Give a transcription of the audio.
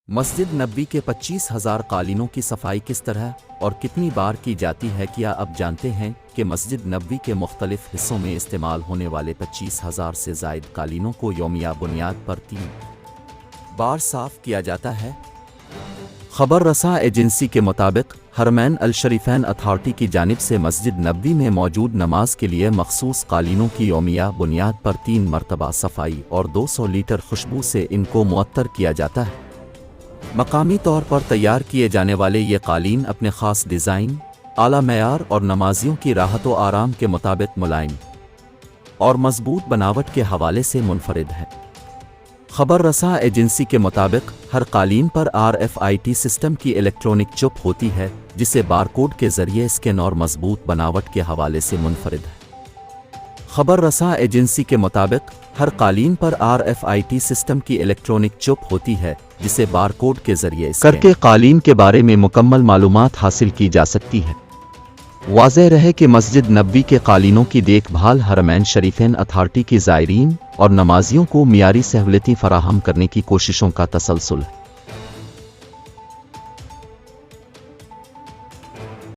مسجد نبوی کے 25,000 قالینوں کی صفائی کس طرح اور کتنی بار کی جاتی ہے؟ کیا اب جانتے ہیں کہ مسجد نبوی کے مختلف حصوں میں استعمال ہونے والے 25,000 سے زائد قالینوں کو یومیہ بنیاد پر 3 بار صاف کیا جاتا ہے؟ خبر رساں ایجنسی کے مطابق حرمین الشریفین اتھارٹی کی جانب سے مسجد نبوی میں موجود نماز کے لیے مخصوص قالینوں کی یومیہ بنیاد پر 3 مرتبہ صفائی اور 200 لیٹر خوشبو سے ان کو معطر کیا جاتا ہے۔ مقامی طور پر تیار کیے جانے والے یہ قالین اپنے خاص ڈیزائن، اعلیٰ معیار اور نمازیوں کی راحت و آرام کے مطابق ملائم اور مضبوط بناوٹ کے حوالے سے منفرد ہے۔ خبر رساں ایجنسی کے مطابق ہر قالین پر RFID سسٹم کی الیکٹرونک چپ ہوتی ہے جسے بارکوڈ کے ذریعے اسکین اور مضبوط بناوٹ کے حوالے سے منفرد ہے۔ خبر رساں ایجنسی کے مطابق ہر قالین پر RFID سسٹم کی الیکٹرونک چپ ہوتی ہے جسے بارکوڈ کے ذریعے اسکین کر کے قالین کے بارے میں مکمل معلومات حاصل کی جا سکتی ہے۔ واضح رہے کہ مسجد نبوی کے قالینوں کی دیکھ بھال حرمین شریفین اتھارٹی کی زائرین اور نمازیوں کو معیاری سہولتیں فراہم کرنے کی کوششوں کا تسلسل ہے۔